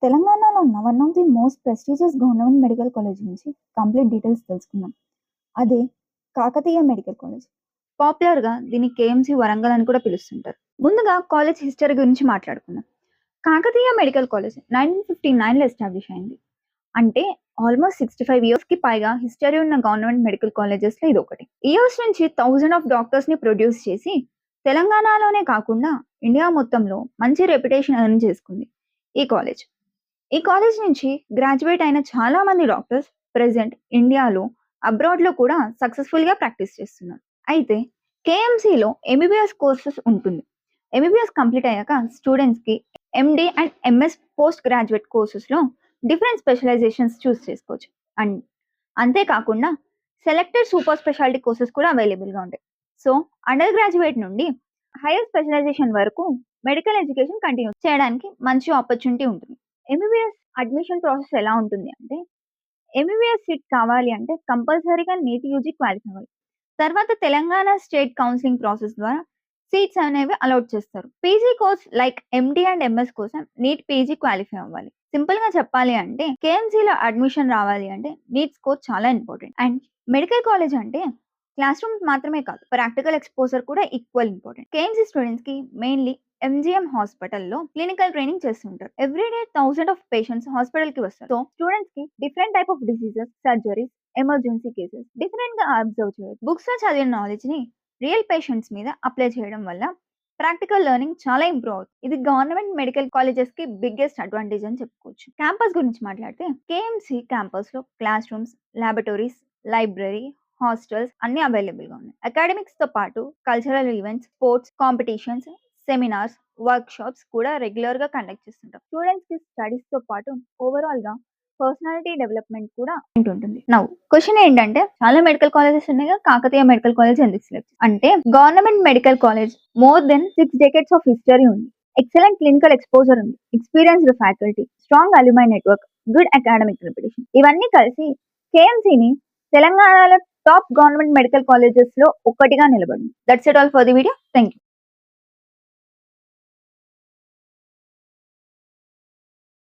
తెలంగాణలో ఉన్న one of the most prestigious government medical college నుంచి కంప్లీట్ డీటెయిల్స్ తెలుసుకుందాం. అదే కాకతీయ మెడికల్ కాలేజ్. పాపులర్‌గా దీన్ని కేఎంసీ వరంగల్ అని కూడా పిలుస్తుంటారు. ముందుగా కాలేజ్ హిస్టరీ గురించి మాట్లాడుకుందాం. కాకతీయ మెడికల్ కాలేజ్ 1959లో ఎస్టాబ్లిష్ అయింది. అంటే ఆల్మోస్ట్ 65 ఇయర్స్‌కి పైగా హిస్టరీ ఉన్న గవర్నమెంట్ మెడికల్ కాలేజెస్‌లో ఇదొకటి. ఇయర్స్ నుంచి థౌసండ్ ఆఫ్ డాక్టర్స్‌ని ప్రొడ్యూస్ చేసి తెలంగాణలోనే కాకుండా ఇండియా మొత్తంలో మంచి రెప్యుటేషన్ ఎర్న్ చేసుకుంది ఈ కాలేజ్. ఈ కాలేజ్ నుంచి గ్రాడ్యుయేట్ అయిన చాలా మంది డాక్టర్స్ ప్రెసెంట్ ఇండియాలో, అబ్రాడ్‌లో కూడా సక్సెస్‌ఫుల్‌గా ప్రాక్టీస్ చేస్తున్నారు. అయితే కేఎంసీలో ఎంబీబీఎస్ కోర్సెస్ ఉంటుంది. ఎంబీబీఎస్ కంప్లీట్ అయ్యాక స్టూడెంట్స్‌కి MD and MS post graduate కోర్సెస్‌లో డిఫరెంట్ స్పెషలైజేషన్స్ చూస్ చేసుకోవచ్చు. అండ్ అంతేకాకుండా సెలెక్టెడ్ సూపర్ స్పెషాలిటీ కోర్సెస్ కూడా అవైలబుల్‌గా ఉంటాయి. సో అండర్ గ్రాడ్యుయేట్ నుండి హైయర్ స్పెషలైజేషన్ వరకు మెడికల్ ఎడ్యుకేషన్ కంటిన్యూ చేయడానికి మంచి ఆపర్చునిటీ ఉంటుంది. ఎంబీబీఎస్ అడ్మిషన్ ప్రాసెస్ ఎలా ఉంటుంది అంటే, ఎంబీబీఎస్ సీట్ కావాలి అంటే కంపల్సరీగా నీట్ యూజీ క్వాలిఫై అవ్వాలి. తర్వాత తెలంగాణ స్టేట్ కౌన్సిలింగ్ ప్రాసెస్ ద్వారా సీట్స్ అనేవి అలాట్ చేస్తారు. PG course like MD and MS కోసం నీట్ పీజీ క్వాలిఫై అవ్వాలి. సింపుల్ గా చెప్పాలి అంటే కేఎంసీలో అడ్మిషన్ రావాలి అంటే నీట్ స్కోర్ చాలా ఇంపార్టెంట్. అండ్ మెడికల్ కాలేజ్ అంటే క్లాస్ రూమ్ మాత్రమే కాదు, ప్రాక్టికల్ ఎక్స్పోజర్ కూడా ఈక్వల్ ఇంపార్టెంట్. కేఎంసీ స్టూడెంట్స్ కి మెయిన్లీ ఎంజిఎం హాస్పిటల్లో క్లినికల్ ట్రైనింగ్ చేస్తుంటారు. Everyday thousand of patients hospital కి వస్తారు. సో స్టూడెంట్స్ కి different type of diseases, surgeries, emergency cases different గా అబ్జర్వ్ చేయొచ్చు. బుక్స్ లో చదివిన నాలెడ్జ్ ని రియల్ పేషెంట్స్ మీద అప్లై చేయడం వల్ల ప్రాక్టికల్ లెర్నింగ్ చాలా ఇంప్రూవ్ అవుతుంది. ఇది గవర్నమెంట్ మెడికల్ కాలేజెస్ కి బిగ్గెస్ట్ అడ్వాంటేజ్ అని చెప్పుకోవచ్చు. క్యాంపస్ గురించి మాట్లాడితే కేఎంసీ క్యాంపస్ లో class rooms, laboratories, library, hostels అన్ని అవైలబుల్ గా ఉన్నాయి. అకాడమిక్స్ తో పాటు cultural events, sports competitions, seminars, work shops కూడా రెగ్యులర్ గా కండక్ట్ చేస్తుంటాం. స్టూడెంట్స్ కి స్టడీస్ తో పాటు ఓవరాల్ గా పర్సనాలిటీ డెవలప్మెంట్ కూడా ఉంటుంది. నౌ క్వశ్చన్ ఏంటంటే, చాలా మెడికల్ కాలేజెస్ ఉన్నాయి కదా, కాకతీయ మెడికల్ కాలేజ్ ఎందుకు సెలెక్ట్ అంటే government medical college more than 6 decades of history ఉంది. ఎక్సలెంట్ క్లినికల్ ఎక్స్పోజర్ ఉంది, experienced faculty, strong alumni network, good academic reputation, ఇవన్నీ కలిసి కేఎంసీని తెలంగాణలో టాప్ గవర్నమెంట్ మెడికల్ కాలేజెస్ లో ఒక్కటిగా నిలబడింది. That's it all for the video. Thank you.